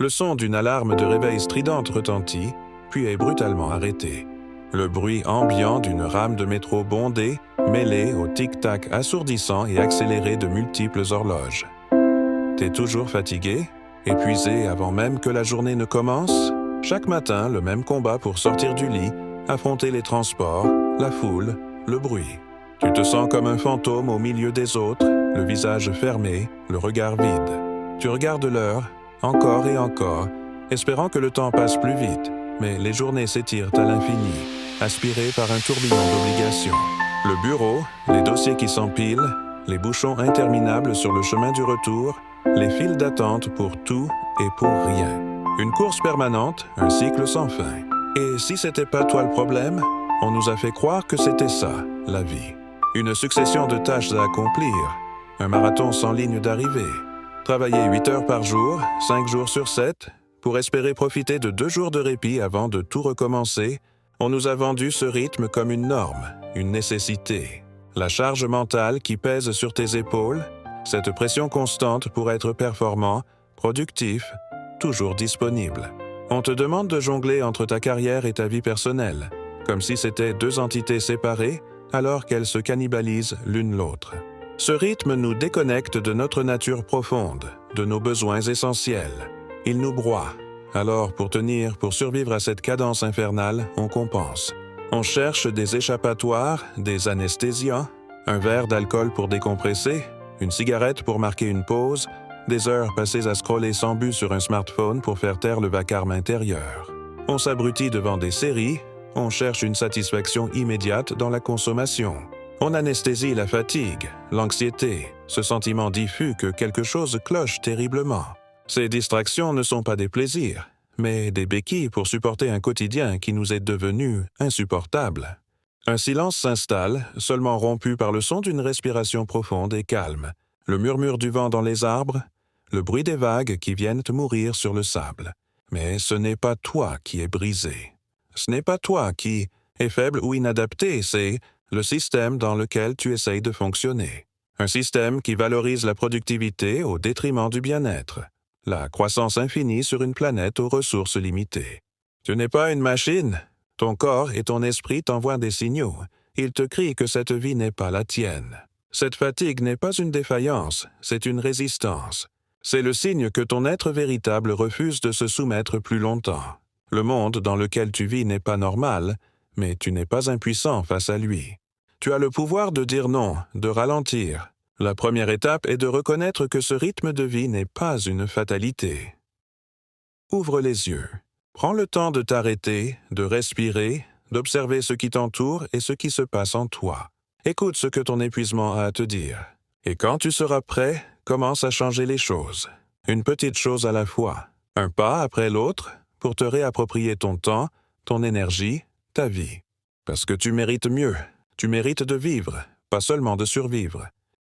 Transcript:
Le son d'une alarme de réveil stridente retentit, puis est brutalement arrêté. Le bruit ambiant d'une rame de métro bondée, mêlé au tic-tac assourdissant et accéléré de multiples horloges. T'es toujours fatigué, épuisé avant même que la journée ne commence? Chaque matin, le même combat pour sortir du lit, affronter les transports, la foule, le bruit. Tu te sens comme un fantôme au milieu des autres, le visage fermé, le regard vide. Tu regardes l'heure, encore et encore, espérant que le temps passe plus vite, mais les journées s'étirent à l'infini, aspirées par un tourbillon d'obligations. Le bureau, les dossiers qui s'empilent, les bouchons interminables sur le chemin du retour, les files d'attente pour tout et pour rien. Une course permanente, un cycle sans fin. Et si c'était pas toi le problème, on nous a fait croire que c'était ça, la vie. Une succession de tâches à accomplir, un marathon sans ligne d'arrivée. Travailler 8 heures par jour, 5 jours sur 7, pour espérer profiter de 2 jours de répit avant de tout recommencer, on nous a vendu ce rythme comme une norme, une nécessité. La charge mentale qui pèse sur tes épaules, cette pression constante pour être performant, productif, toujours disponible. On te demande de jongler entre ta carrière et ta vie personnelle, comme si c'était 2 entités séparées, alors qu'elles se cannibalisent l'une l'autre. Ce rythme nous déconnecte de notre nature profonde, de nos besoins essentiels. Il nous broie. Alors, pour survivre à cette cadence infernale, on compense. On cherche des échappatoires, des anesthésiants, un verre d'alcool pour décompresser, une cigarette pour marquer une pause, des heures passées à scroller sans but sur un smartphone pour faire taire le vacarme intérieur. On s'abrutit devant des séries, on cherche une satisfaction immédiate dans la consommation. On anesthésie la fatigue, l'anxiété, ce sentiment diffus que quelque chose cloche terriblement. Ces distractions ne sont pas des plaisirs, mais des béquilles pour supporter un quotidien qui nous est devenu insupportable. Un silence s'installe, seulement rompu par le son d'une respiration profonde et calme, le murmure du vent dans les arbres, le bruit des vagues qui viennent mourir sur le sable. Mais ce n'est pas toi qui es brisé. Ce n'est pas toi qui est faible ou inadapté, c'est le système dans lequel tu essayes de fonctionner. Un système qui valorise la productivité au détriment du bien-être. La croissance infinie sur une planète aux ressources limitées. Tu n'es pas une machine. Ton corps et ton esprit t'envoient des signaux. Ils te crient que cette vie n'est pas la tienne. Cette fatigue n'est pas une défaillance, c'est une résistance. C'est le signe que ton être véritable refuse de se soumettre plus longtemps. Le monde dans lequel tu vis n'est pas normal, mais tu n'es pas impuissant face à lui. Tu as le pouvoir de dire non, de ralentir. La première étape est de reconnaître que ce rythme de vie n'est pas une fatalité. Ouvre les yeux. Prends le temps de t'arrêter, de respirer, d'observer ce qui t'entoure et ce qui se passe en toi. Écoute ce que ton épuisement a à te dire. Et quand tu seras prêt, commence à changer les choses. Une petite chose à la fois, un pas après l'autre, pour te réapproprier ton temps, ton énergie, ta vie. Parce que tu mérites mieux. Tu mérites de vivre, pas seulement de survivre.